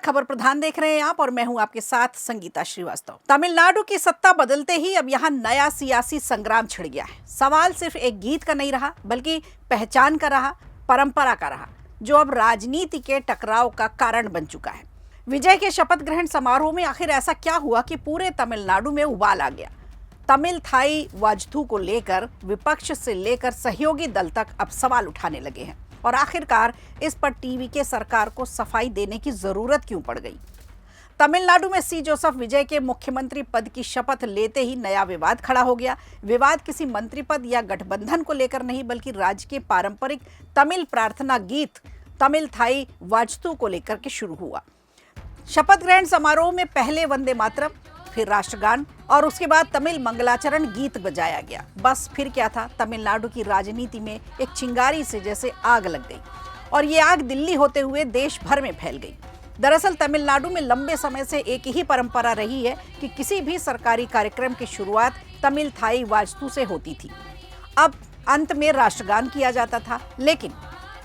खबर प्रधान देख रहे हैं आप और मैं हूं आपके साथ संगीता श्रीवास्तव। तमिलनाडु की सत्ता बदलते ही अब यहां नया सियासी संग्राम छिड़ गया है। सवाल सिर्फ एक गीत का नहीं रहा, बल्कि पहचान का रहा, परंपरा का रहा, जो अब राजनीति के टकराव का कारण बन चुका है। विजय के शपथ ग्रहण समारोह में आखिर ऐसा क्या हुआ कि पूरे तमिलनाडु में उबाल आ गया। तमिल थाई वाजथू को लेकर विपक्ष से लेकर सहयोगी दल तक अब सवाल उठाने लगे हैं और आखिरकार इस पर टीवी के सरकार को सफाई देने की जरूरत क्यों पड़ गई। तमिलनाडु में सी जोसेफ विजय के मुख्यमंत्री पद की शपथ लेते ही नया विवाद खड़ा हो गया। विवाद किसी मंत्री पद या गठबंधन को लेकर नहीं, बल्कि राज्य के पारंपरिक तमिल प्रार्थना गीत तमिल थाई वाजथू को लेकर के शुरू हुआ। शपथ ग्रहण समारोह में पहले वंदे मातरम, फिर राष्ट्रगान और उसके बाद तमिल मंगलाचरण गीत बजाया गया। बस फिर क्या था, तमिलनाडु की राजनीति में एक चिंगारी से जैसे आग लग गई और ये आग दिल्ली होते हुए देश भर में फैल गई। दरअसल तमिलनाडु में लंबे समय से एक ही परंपरा रही है कि किसी भी सरकारी कार्यक्रम की शुरुआत तमिल थाई वाजथू से होती थी। अब अंत में राष्ट्रगान किया जाता था, लेकिन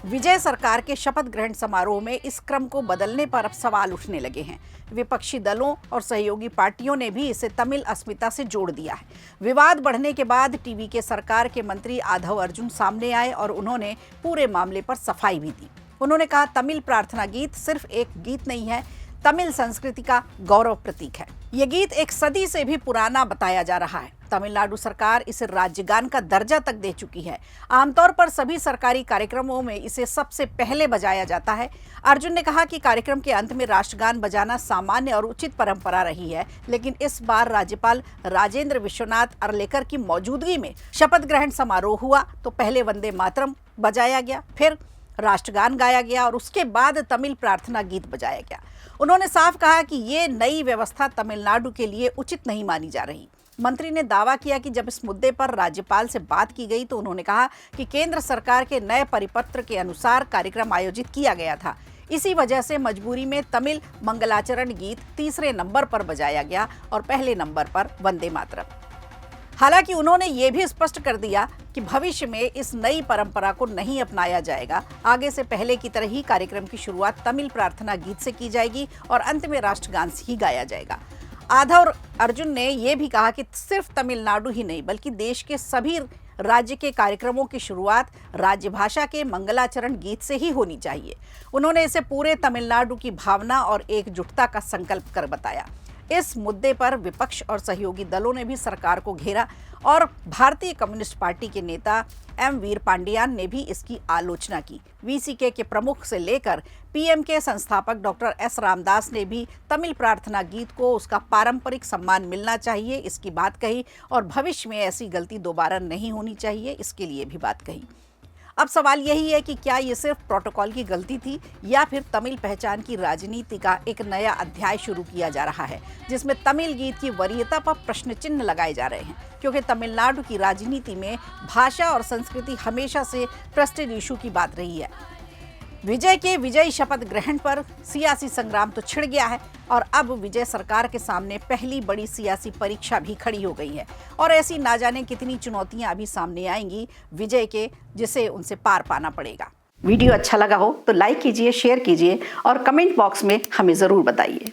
विजय सरकार के शपथ ग्रहण समारोह में इस क्रम को बदलने पर अब सवाल उठने लगे हैं। विपक्षी दलों और सहयोगी पार्टियों ने भी इसे तमिल अस्मिता से जोड़ दिया है। विवाद बढ़ने के बाद टीवी के सरकार के मंत्री आधव अर्जुन सामने आए और उन्होंने पूरे मामले पर सफाई भी दी। उन्होंने कहा, तमिल प्रार्थना गीत सिर्फ एक गीत नहीं है, तमिल संस्कृति का गौरव प्रतीक है। ये गीत एक सदी से भी पुराना बताया जा रहा है। तमिलनाडु सरकार इसे राज्यगान का दर्जा तक दे चुकी है। आमतौर पर सभी सरकारी कार्यक्रमों में इसे सबसे पहले बजाया जाता है। अर्जुन ने कहा कि कार्यक्रम के अंत में राष्ट्रगान बजाना सामान्य और उचित परंपरा रही है, लेकिन इस बार राज्यपाल राजेंद्र विश्वनाथ अर्लेकर की मौजूदगी में शपथ ग्रहण समारोह हुआ तो पहले वंदे मातरम बजाया गया, फिर राष्ट्रगान गाया गया और उसके बाद तमिल प्रार्थना गीत बजाया गया। उन्होंने साफ कहा कि ये नई व्यवस्था तमिलनाडु के लिए उचित नहीं मानी जा रही। मंत्री ने दावा किया कि जब इस मुद्दे पर राज्यपाल से बात की गई तो उन्होंने कहा कि केंद्र सरकार के नए परिपत्र के अनुसार कार्यक्रम आयोजित किया गया था। इसी वजह से मजबूरी में तमिल मंगलाचरण गीत तीसरे नंबर पर बजाया गया और पहले नंबर पर वंदे मातरम। हालांकि उन्होंने ये भी स्पष्ट कर दिया कि भविष्य में इस नई परंपरा को नहीं अपनाया जाएगा। आगे से पहले की तरह ही कार्यक्रम की शुरुआत तमिल प्रार्थना गीत से की जाएगी और अंत में राष्ट्रगान ही गाया जाएगा। आधव अर्जुन ने यह भी कहा कि सिर्फ तमिलनाडु ही नहीं, बल्कि देश के सभी राज्य के कार्यक्रमों की शुरुआत राज्यभाषा के मंगलाचरण गीत से ही होनी चाहिए। उन्होंने इसे पूरे तमिलनाडु की भावना और एकजुटता का संकल्प कर बताया। इस मुद्दे पर विपक्ष और सहयोगी दलों ने भी सरकार को घेरा और भारतीय कम्युनिस्ट पार्टी के नेता एम वीर पांडियान ने भी इसकी आलोचना की। वीसीके के प्रमुख से लेकर पीएम के संस्थापक डॉक्टर एस रामदास ने भी तमिल प्रार्थना गीत को उसका पारंपरिक सम्मान मिलना चाहिए, इसकी बात कही और भविष्य में ऐसी गलती दोबारा नहीं होनी चाहिए, इसके लिए भी बात कही। अब सवाल यही है कि क्या ये सिर्फ प्रोटोकॉल की गलती थी या फिर तमिल पहचान की राजनीति का एक नया अध्याय शुरू किया जा रहा है, जिसमें तमिल गीत की वरीयता पर प्रश्न चिन्ह लगाए जा रहे हैं, क्योंकि तमिलनाडु की राजनीति में भाषा और संस्कृति हमेशा से प्रेस्टीज इशू की बात रही है। विजय के विजयी शपथ ग्रहण पर सियासी संग्राम तो छिड़ गया है और अब विजय सरकार के सामने पहली बड़ी सियासी परीक्षा भी खड़ी हो गई है और ऐसी ना जाने कितनी चुनौतियां अभी सामने आएंगी विजय के, जिसे उनसे पार पाना पड़ेगा। वीडियो अच्छा लगा हो तो लाइक कीजिए, शेयर कीजिए और कमेंट बॉक्स में हमें ज़रूर बताइए।